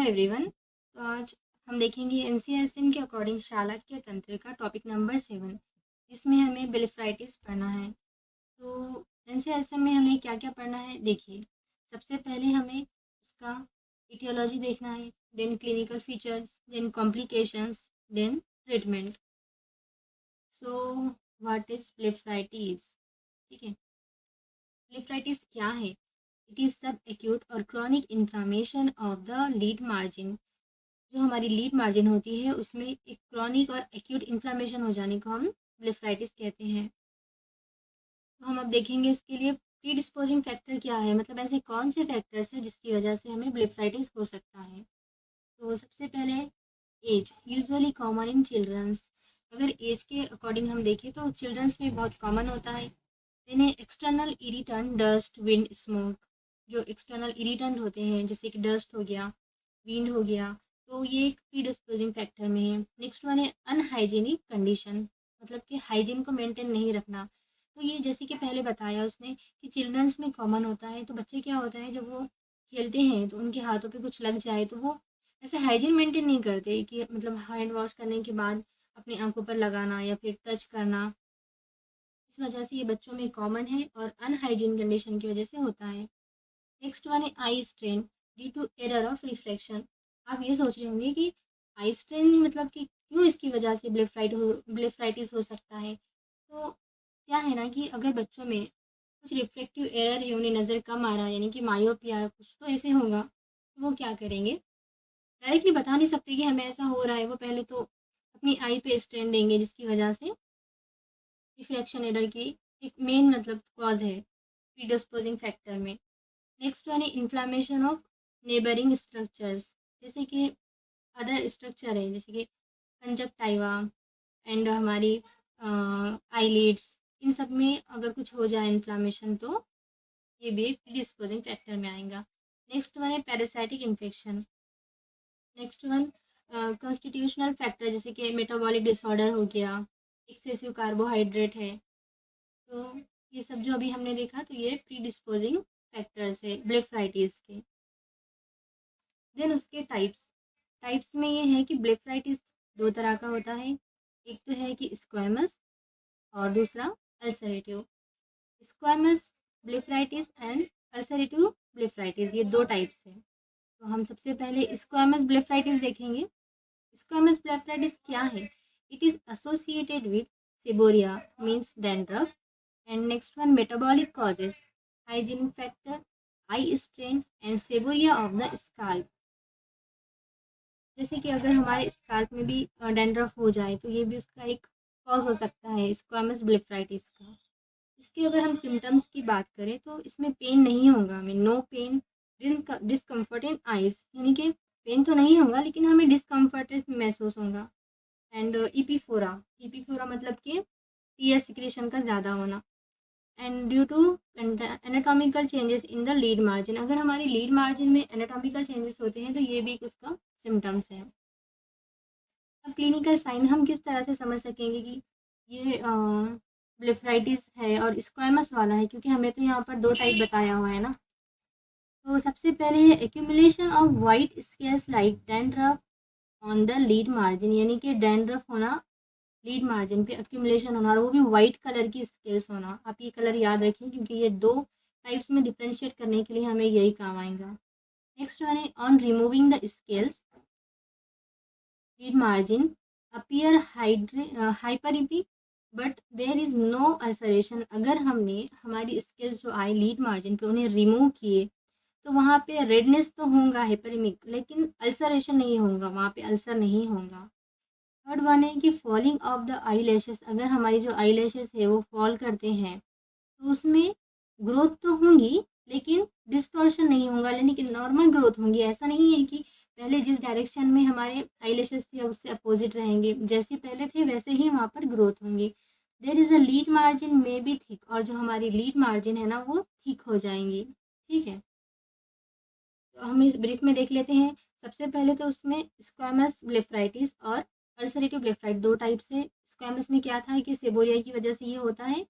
Everyone. तो आज हम देखेंगे एनसीआरएसएम के अकॉर्डिंग शालाक्य तंत्र का टॉपिक नंबर 7, जिसमें हमें ब्लेफराइटिस पढ़ना है। तो एनसीआरएसएम में हमें क्या क्या पढ़ना है, देखिए। सबसे पहले हमें उसका इटियोलॉजी देखना है, then clinical features, then complications, then treatment. So what is blepharitis? ठीक है, ब्लेफराइटिस क्या है? इट इज सब एक्यूट और chronic inflammation of the lid margin. जो हमारी लीड मार्जिन होती है उसमें एक क्रॉनिक और एक्यूट इन्फ्लामेशन हो जाने को हम ब्लेफराइटिस कहते हैं। तो हम अब देखेंगे इसके लिए प्री डिस्पोजिंग फैक्टर क्या है, मतलब ऐसे कौन से फैक्टर्स हैं जिसकी वजह से हमें ब्लेफराइटिस हो सकता है। तो सबसे पहले age, usually common in childrens. अगर एज के अकॉर्डिंग हम देखें तो चिल्ड्रंस में बहुत कॉमन होता है। यानी external irritant, dust, wind, smoke. जो एक्सटर्नल इरिटेंट होते हैं जैसे कि डस्ट हो गया, विंड हो गया, तो ये एक प्री डिस्पोजिंग फैक्टर में है। नेक्स्ट वन है अनहाइजीनिक कंडीशन, मतलब कि हाइजीन को मेंटेन नहीं रखना। तो ये जैसे कि पहले बताया उसने कि चिल्ड्रंस में कॉमन होता है। तो बच्चे क्या होता है, जब वो खेलते हैं तो उनके हाथों पे कुछ लग जाए तो वो ऐसे हाइजीन मेंटेन नहीं करते कि मतलब हैंड वॉश करने के बाद अपनी आंखों पर लगाना या फिर टच करना। इस वजह से ये बच्चों में कॉमन है और अनहाइजीन कंडीशन की वजह से होता है। नेक्स्ट वन है eye strain due to error of reflection. आप ये सोच रहे होंगे कि आई स्ट्रेन मतलब कि क्यों इसकी वजह से ब्लेफराइटिस हो सकता है। तो क्या है ना कि अगर बच्चों में कुछ रिफ्लेक्टिव एरर है, उन्हें नज़र कम आ रहा है, यानी कि मायोपिया कुछ तो ऐसे होगा, तो वो क्या करेंगे, डायरेक्टली बता नहीं सकते कि हमें ऐसा हो रहा है। वो पहले तो अपनी आई पे स्ट्रेन देंगे, जिसकी वजह से रिफ्लेक्शन एरर की एक मेन मतलब कॉज है प्रीडिस्पोजिंग फैक्टर में। नेक्स्ट वन है इन्फ्लामेशन ऑफ नेबरिंग स्ट्रक्चर्स, जैसे कि अदर स्ट्रक्चर है जैसे कि कंजक्टाइवा एंड हमारी आईलिड्स, इन सब में अगर कुछ हो जाए इन्फ्लामेशन तो ये भी एक प्रीडिस्पोजिंग फैक्टर में आएगा। नेक्स्ट वन है parasitic infection. Next one constitutional factor, जैसे कि मेटाबॉलिक डिसऑर्डर हो गया, एक्सेसिव कार्बोहाइड्रेट है। तो ये सब जो अभी हमने देखा तो ये प्रीडिस्पोजिंग फैक्टर्स है ब्लेफराइटिस के। देन उसके टाइप्स में ये है कि ब्लेफराइटिस दो तरह का होता है। एक तो है कि स्क्वैमस और दूसरा ulcerative. Squamous blepharitis and ulcerative blepharitis, ये दो टाइप्स है। तो हम सबसे पहले स्क्वैमस ब्लेफराइटिस देखेंगे। स्क्वैमस ब्लेफराइटिस क्या है? It is associated with seborrhoea means dandruff, and next one metabolic causes, hygiene factor, eye strain and seborrhoea of the scalp. जैसे कि अगर हमारे स्काल्प में भी डैंड्रफ हो जाए तो ये भी उसका एक कॉज हो सकता है स्क्वैमस ब्लेफराइटिस का। इसके अगर हम सिम्टम्स की बात करें तो इसमें पेन नहीं होगा, हमें no pain, discomfort in eyes, यानी कि पेन तो नहीं होगा लेकिन हमें डिस्कम्फर्ट महसूस होगा। एंड ईपीफोरा मतलब कि टीयर सिक्रेशन का ज़्यादा होना। And due to anatomical changes in the lid margin, अगर हमारी लीड मार्जिन में एनाटॉमिकल चेंजेस होते हैं तो ये भी उसका सिम्टम्स है। अब क्लिनिकल साइन हम किस तरह से समझ सकेंगे कि ये ब्लेफराइटिस है और स्क्वैमस वाला है, क्योंकि हमें तो यहाँ पर दो टाइप बताया हुआ है ना। तो सबसे पहले है accumulation of white scales like dandruff on the lid margin, यानी कि डैंड्रफ होना लीड मार्जिन पे, एक्यूमुलेशन होना, और वो भी वाइट कलर की स्केल्स होना। आप ये कलर याद रखिए क्योंकि ये दो टाइप्स में डिफ्रेंशिएट करने के लिए हमें यही काम आएगा। नेक्स्ट वन है on removing the scales lead margin appear hyperemic but there is no ulceration. अगर हमने हमारी स्केल्स जो आए लीड मार्जिन पे उन्हें रिमूव किए तो वहाँ पे रेडनेस तो होगा हाइपरिमिक, लेकिन अल्सरेशन नहीं होगा, वहाँ पे अल्सर नहीं होगा। थर्ड वन है कि falling of the eye lashes, अगर हमारी जो आई लैशेस है वो फॉल करते हैं तो उसमें ग्रोथ तो होंगी लेकिन डिस्टॉर्शन नहीं होगा, यानी कि नॉर्मल ग्रोथ होंगी। ऐसा नहीं है कि पहले जिस डायरेक्शन में हमारे आईलैशेस थे उससे अपोजिट रहेंगे, जैसे पहले थे वैसे ही वहाँ पर ग्रोथ होंगी। There is a lid margin may be thick, और जो हमारी लीड मार्जिन है ना वो थिक हो जाएंगी। ठीक है, तो हम इस ब्रीफ में देख लेते हैं। सबसे पहले तो उसमें स्क्वैमस ब्लेफराइटिस और अल्सरेटिव ब्लेफराइट दो टाइप से। स्क्वैमस में क्या था कि सेबोरिया की वजह से ये होता है,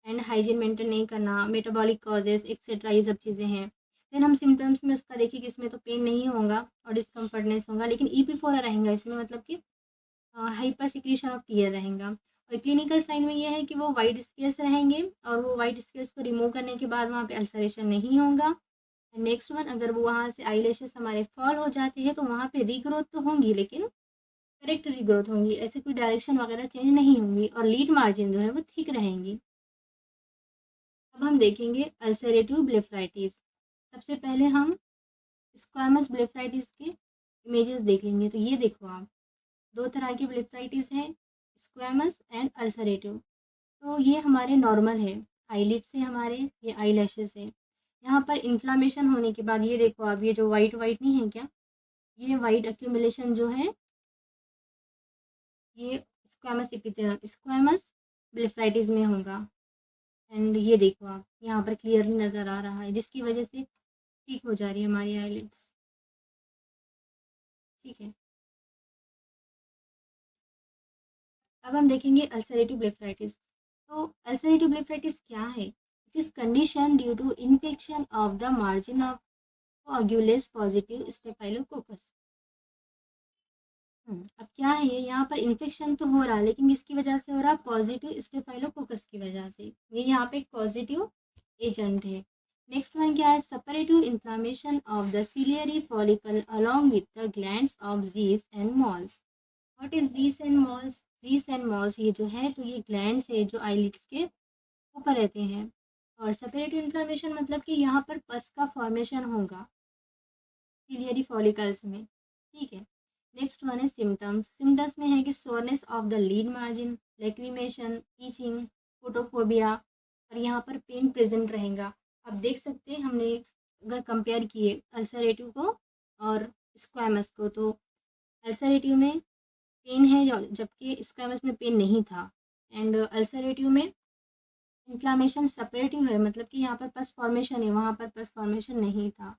एंड हाइजीन मेंटेन नहीं करना, मेटाबॉलिक कॉजेस एक्सेट्रा, ये सब चीज़ें हैं। देन हम सिम्टम्स में उसका देखिए कि इसमें तो पेन नहीं होगा और डिस्कम्फर्टनेस होगा, लेकिन EP4 रहेगा इसमें, मतलब कि हाइपर सिक्रीशन ऑफ टीयर रहेगा। और क्लिनिकल साइन में ये है कि वो वाइट स्केल्स रहेंगे और वो वाइट स्केल्स को रिमूव करने के बाद वहाँ पे अल्सरेशन नहीं होगा। नेक्स्ट वन, अगर वो वहाँ से आईलैशेस हमारे फॉल हो जाते हैं तो वहाँ पे रीग्रोथ तो होंगी, लेकिन करेक्ट रीग्रोथ होंगी, ऐसे कोई डायरेक्शन वगैरह चेंज नहीं होंगी और लीड मार्जिन जो है वो थिक रहेंगी। अब हम देखेंगे अल्सरेटिव ब्लेफराइटिस। सबसे पहले हम स्क्वामस ब्लेफराइटिस के इमेजेस देख लेंगे। तो ये देखो आप, दो तरह की ब्लेफराइटिस है, स्क्वामस एंड अल्सरेटिव। तो ये हमारे नॉर्मल है, आईलिड से हमारे ये आई लैशेस है। यहाँ पर इन्फ्लामेशन होने के बाद ये देखो आप, ये जो वाइट वाइट नहीं है क्या, ये वाइट एक्यूमुलेशन जो है ये स्क्वामस ब्लेफराइटिस में होगा। एंड ये देखो आप, यहाँ पर क्लियरली नज़र आ रहा है, जिसकी वजह से ठीक हो जा रही है हमारी आईलिड्स। ठीक है, अब हम देखेंगे अल्सरेटिव ब्लेफराइटिस। तो अल्सरेटिव ब्लेफराइटिस क्या है? It is condition due to infection of the margin of coagulase positive staphylococcus. अब क्या है ये, यहाँ पर इन्फेक्शन तो हो रहा है, लेकिन किसकी वजह से हो रहा है? पॉजिटिव स्टेफाइलोकोकस की वजह से। ये यहाँ पे एक पॉजिटिव एजेंट है। नेक्स्ट वन क्या है? Separative inflammation of the ciliary follicle along with the glands of Zeiss and malls. What is Zeiss and malls? Zeiss and malls ये जो है, तो ये ग्लैंड्स है जो आईलिड्स के ऊपर रहते हैं। और सेपरेटिव इन्फ्लामेशन मतलब कि यहाँ पर पस का फॉर्मेशन होगा सिलियरी फॉलिकल्स में। ठीक है, नेक्स्ट वन है सिम्टम्स। सिम्टम्स में है कि soreness of the lid margin, lacrimation, itching, photophobia, और यहाँ पर पेन प्रेजेंट रहेगा। अब देख सकते हैं हमने अगर कंपेयर किए अल्सरेटिव को और स्क्वामस को, तो अल्सरेटिव में पेन है जबकि स्क्वामस में पेन नहीं था। एंड अल्सरेटिव में इन्फ्लामेशन सेपरेटिव है, मतलब कि यहाँ पर पस फॉर्मेशन है, वहाँ पर पस फॉर्मेशन नहीं था।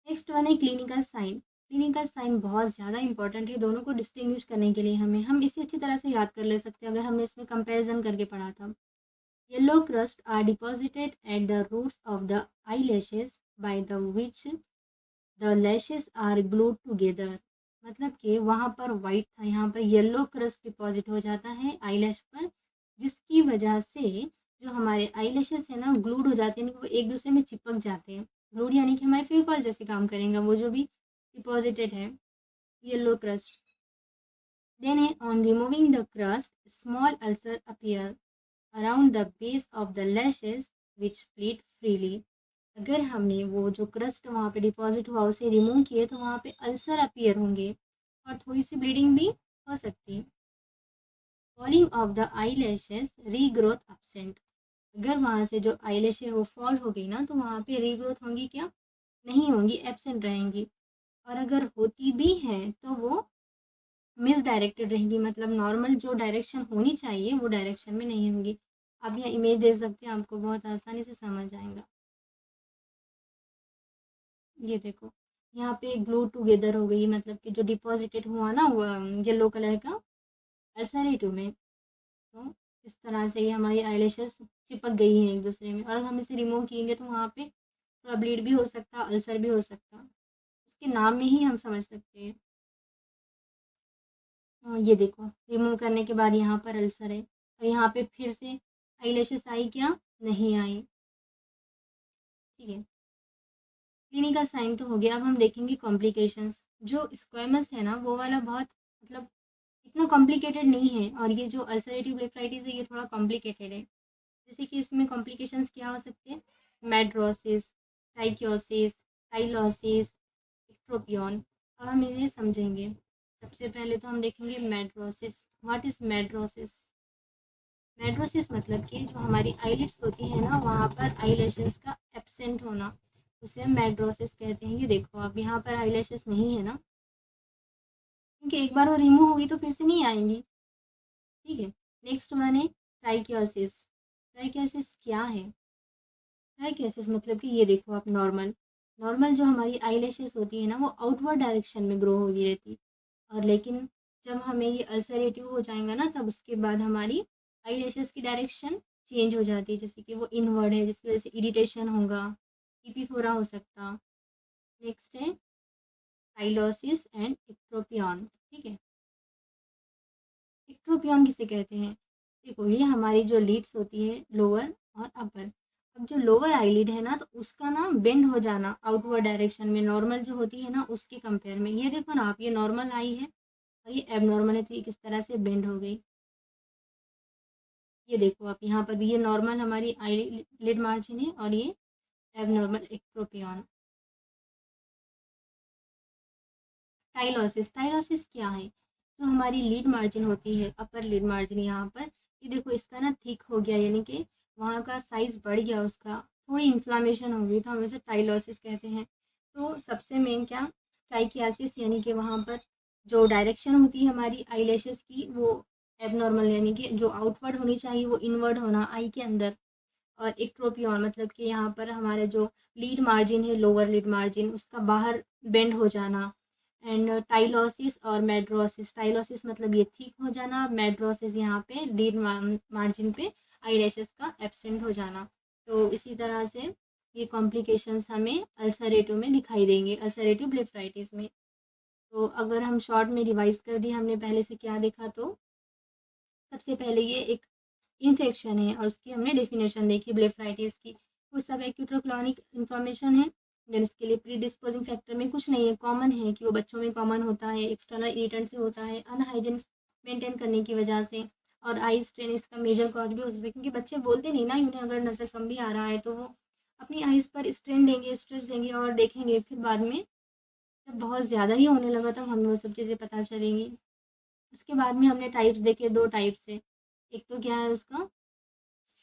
नेक्स्ट वन है क्लिनिकल साइन। क्लिनिकल साइन बहुत ज़्यादा इंपॉर्टेंट है दोनों को डिस्टिंग्विश करने के लिए। हम इसे अच्छी तरह से याद कर ले सकते हैं अगर हमने इसमें कंपैरिजन करके पढ़ा था। Yellow crust are deposited at the roots of the eyelashes by the which the lashes are glued together. मतलब कि वहाँ पर वाइट था, यहाँ पर येलो क्रस्ट डिपॉजिट हो जाता है आई लैश पर, जिसकी वजह से जो हमारे आई लैशेस है ना, ग्लूड हो जाते हैं, वो एक दूसरे में चिपक जाते हैं। ग्लूड यानी कि हमारे फेविकॉल जैसे काम करेंगे वो जो भी डिपॉजिटेड है yellow crust. Then on removing the crust small ulcer appear around the base of the lashes which bleed freely. अगर हमने वो जो क्रस्ट वहाँ पे डिपॉजिट हुआ उसे रिमूव किए तो वहाँ पे अल्सर अपीयर होंगे और थोड़ी सी ब्लीडिंग भी हो सकती है। Falling of the eye lashes, regrowth absent. अगर वहाँ से जो आई लैशेस वो फॉल हो गई ना, तो वहाँ पे रीग्रोथ होंगी क्या? नहीं होंगी, एब्सेंट रहेंगी। और अगर होती भी हैं तो वो मिस डायरेक्टेड रहेंगी, मतलब नॉर्मल जो डायरेक्शन होनी चाहिए वो डायरेक्शन में नहीं होंगी। आप यहाँ इमेज दे सकते हैं, आपको बहुत आसानी से समझ आएगा। ये देखो, यहाँ पे ग्लू टुगेदर हो गई, मतलब कि जो डिपॉजिटेड हुआ ना वो येलो कलर का अल्सरेटिव में, तो इस तरह से ये हमारी आईलैशेस चिपक गई हैं एक दूसरे में। और अगर हम इसे रिमूव किएंगे तो वहाँ पे थोड़ा ब्लीड भी हो सकता, अल्सर भी हो सकता, इसके नाम में ही हम समझ सकते हैं। ये देखो, रिमूव करने के बाद यहाँ पर अल्सर है और यहाँ पे फिर से आईलैशेस आई क्या? नहीं आई। ठीक है, क्लिनिकल साइन तो हो गया। अब हम देखेंगे कॉम्प्लिकेशंस। जो स्क्वेमस है ना वो वाला बहुत, मतलब इतना कॉम्प्लिकेटेड नहीं है, और ये जो अल्सरेटिव ब्लेफराइटिस है ये थोड़ा कॉम्प्लिकेटेड है। जैसे कि इसमें कॉम्प्लिकेशंस क्या हो सकते हैं? मेड्रोसिस, टाइक्योसिस, टाइलोसिस, एक्ट्रोपियन। अब हम इन्हें समझेंगे। सबसे पहले तो हम देखेंगे मेड्रोसिस। What is मेड्रोसिस? मेड्रोसिस मतलब कि जो हमारी आईलिड्स होती है ना, वहाँ पर आईलैशेस का एब्सेंट होना, उसे हम मेड्रोसिस कहते हैं। ये देखो अब यहाँ पर आईलैशेस नहीं है ना, क्योंकि एक बार वो रिमूव होगी तो फिर से नहीं आएंगी। ठीक है, नेक्स्ट वन है ट्राइकियोसिस। ट्राइकियोसिस क्या है? ट्राइकियोसिस मतलब कि ये देखो आप, नॉर्मल नॉर्मल जो हमारी आईलैशेस होती है ना वो आउटवर्ड डायरेक्शन में ग्रो होगी रहती, और लेकिन जब हमें ये अल्सरेटिव हो जाएगा ना, तब उसके बाद हमारी आई लैशेस की डायरेक्शन चेंज हो जाती है, जैसे कि वो इनवर्ड है, जिसकी वजह से इरिटेशन होगा, ईपीफोरा हो सकता। नेक्स्ट है टाइलोसिस एंड एक्ट्रोपियन। ठीक है, एक्ट्रोपियन किसे कहते हैं? देखो, ये हमारी जो लीड्स होती है लोअर और अपर। अब जो लोअर आईलिड है ना, तो उसका ना बेंड हो जाना आउटवर्ड डायरेक्शन में, नॉर्मल जो होती है ना उसके कंपेयर में। ये देखो ना आप, ये नॉर्मल आई है और ये एबनॉर्मल है, तो ये किस तरह से बेंड हो गई। ये देखो आप, यहाँ पर भी ये नॉर्मल हमारी आई लिड मार्जिन है और ये एबनॉर्मल एक्ट्रोपियन। टाइलोसिस, टाइलोसिस क्या है? जो हमारी लीड मार्जिन होती है, अपर लीड मार्जिन, यहाँ पर ये देखो इसका ना थिक हो गया, यानी कि वहाँ का साइज बढ़ गया, उसका थोड़ी इन्फ्लामेशन हो गई, तो हम इसे टाइलोसिस कहते हैं। तो सबसे मेन क्या, ट्राइकियासिस, यानी कि वहाँ पर जो डायरेक्शन होती है हमारी आईलैशेस की वो एबनॉर्मल, यानी कि जो आउटवर्ड होनी चाहिए वो इनवर्ड होना आई के अंदर। और एक्ट्रोपियन मतलब कि यहाँ पर हमारे जो लीड मार्जिन है, लोअर लीड मार्जिन, उसका बाहर बेंड हो जाना। एंड टाइलोसिस और मेड्रोसिस, टाइलोसिस मतलब ये ठीक हो जाना, मेड्रोसिस यहाँ पे लीड मार्जिन पे आईलैशेस का एब्सेंट हो जाना। तो इसी तरह से ये कॉम्प्लिकेशंस हमें अल्सरेटिव में दिखाई देंगे, अल्सरेटिव ब्लेफराइटिस में। तो अगर हम शॉर्ट में रिवाइज कर दिए, हमने पहले से क्या देखा, तो सबसे पहले ये एक इन्फेक्शन है और उसकी हमने डेफिनेशन देखी ब्लेफराइटिस की। वो सब एक्यूट और क्रोनिक इन्फ्लामेशन है। देन उसके लिए प्री डिस्पोजिंग फैक्टर में कुछ नहीं है, कॉमन है कि वो बच्चों में कॉमन होता है, एक्सटर्नल इरिटेंट से होता है, अनहाइजीन मेंटेन करने की वजह से। और आई स्ट्रेन इसका मेजर कॉज भी हो सकता है, क्योंकि बच्चे बोलते नहीं ना, उन्हें अगर नज़र कम भी आ रहा है तो वो अपनी आइज़ पर स्ट्रेन देंगे, स्ट्रेस देंगे और देखेंगे, फिर बाद में जब बहुत ज़्यादा ही होने लगा तब हमें वो सब चीज़ें पता चलेंगी। उसके बाद में हमने टाइप्स देखे, दो टाइप्स है। एक तो क्या है उसका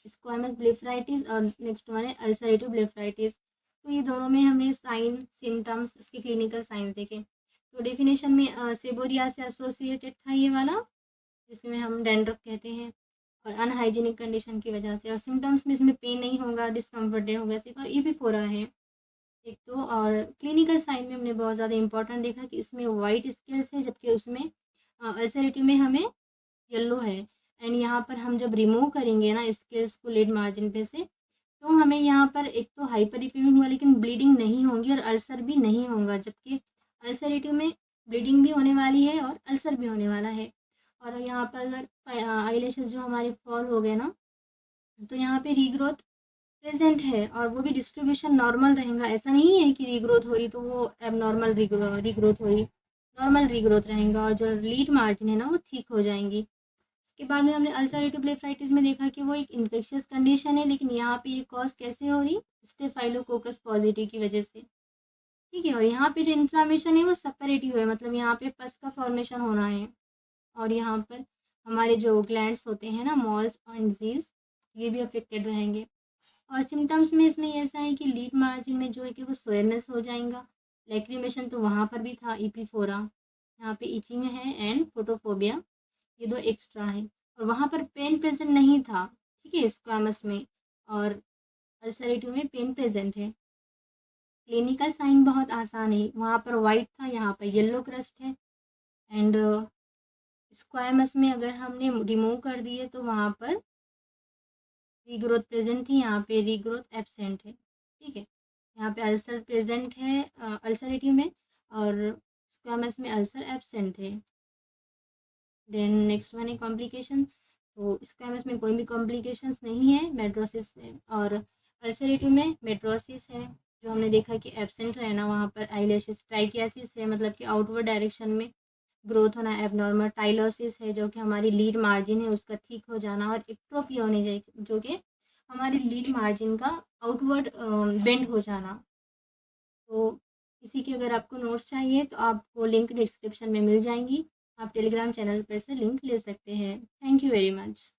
स्क्वामस ब्लेफराइटिस और नेक्स्ट वन है अल्सरेटिव ब्लेफराइटिस। तो ये दोनों में हमने साइन, सिम्टम्स, उसके क्लिनिकल साइंस देखे। तो डेफिनेशन में सेबोरिया से एसोसिएटेड था ये वाला, जिसमें हम डैंड्रफ कहते हैं, और अनहाइजीनिक कंडीशन की वजह से। और सिम्टम्स में इसमें पेन नहीं होगा, डिस्कम्फर्टेड होगा सिर्फ, और ईपीफोरा है एक तो। और क्लिनिकल साइन में हमने बहुत ज़्यादा इंपॉर्टेंट देखा कि इसमें वाइट स्केल्स है, जबकि उसमें अल्सरेटिव में हमें येलो है। एंड यहाँ पर हम जब रिमूव करेंगे ना स्केल्स को लिड मार्जिन पे से, तो हमें यहाँ पर एक तो हाइपरइपेमिक हुआ, लेकिन ब्लीडिंग नहीं होगी और अल्सर भी नहीं होगा, जबकि अल्सरेटिव में ब्लीडिंग भी होने वाली है और अल्सर भी होने वाला है। और यहाँ पर अगर आईलैशेस जो हमारे फॉल हो गए ना, तो यहाँ पे रीग्रोथ प्रेजेंट है और वो भी डिस्ट्रीब्यूशन नॉर्मल रहेगा। ऐसा नहीं है कि रीग्रोथ हो रही तो वो एबनॉर्मल रीग्रोथ हो रही, नॉर्मल रीग्रोथ रहेगा और जो लीड मार्जिन है ना वो ठीक हो जाएंगी। उसके बाद में हमने अल्सरेटिव ब्लेफराइटिस में देखा कि वो एक इन्फेक्शियस कंडीशन है, लेकिन यहाँ पे ये कॉज कैसे हो रही, स्टेफाइलोकोकस पॉजिटिव की वजह से। ठीक है, और यहाँ पे जो इन्फ्लामेशन है वो सेपरेटिव है, मतलब यहाँ पे पस का फॉर्मेशन होना है। और यहाँ पर हमारे जो ग्लैंड्स होते हैं ना, मॉल्स और डिजीज, ये भी अफेक्टेड रहेंगे। और सिम्टम्स में इसमें ऐसा है कि लीड मार्जिन में जो है कि वो सोयरनेस हो जाएगा, लैक्रिमेशन तो वहाँ पर भी था, ईपीफोरा, यहाँ पे इचिंग है एंड फोटोफोबिया, ये दो एक्स्ट्रा है। और वहाँ पर पेन प्रेजेंट नहीं था, ठीक है, स्क्वामस में, और अल्सरेटिव में पेन प्रेजेंट है। क्लिनिकल साइन बहुत आसान है, वहाँ पर वाइट था, यहाँ पर येलो क्रस्ट है। एंड स्क्वामस में अगर हमने रिमूव कर दिए तो वहाँ पर रीग्रोथ प्रेजेंट थी, यहाँ पे रीग्रोथ एब्सेंट है। ठीक है, यहाँ पे अल्सर प्रेजेंट है अल्सरेटिव में, और स्क्वामस में अल्सर एब्सेंट है। देन नेक्स्ट वन है कॉम्प्लिकेशन। तो स्क्वामस में कोई भी कॉम्प्लिकेशंस नहीं है, मेड्रोसिस में और अल्सरेटिव में मेड्रोसिस है, जो हमने देखा कि एब्सेंट रहना, वहाँ पर आईलैशेस, ट्राइकियासिस है मतलब कि आउटवर्ड डायरेक्शन में ग्रोथ होना एबनॉर्मल, टाइलोसिस है जो कि हमारी लीड मार्जिन है उसका ठीक हो जाना, और एक्ट्रोपियन है जो कि हमारी लीड मार्जिन का आउटवर्ड बेंड हो जाना। तो इसी के अगर आपको नोट्स चाहिए तो आपको लिंक डिस्क्रिप्शन में मिल जाएंगी, आप टेलीग्राम चैनल पर से लिंक ले सकते हैं। Thank you very much.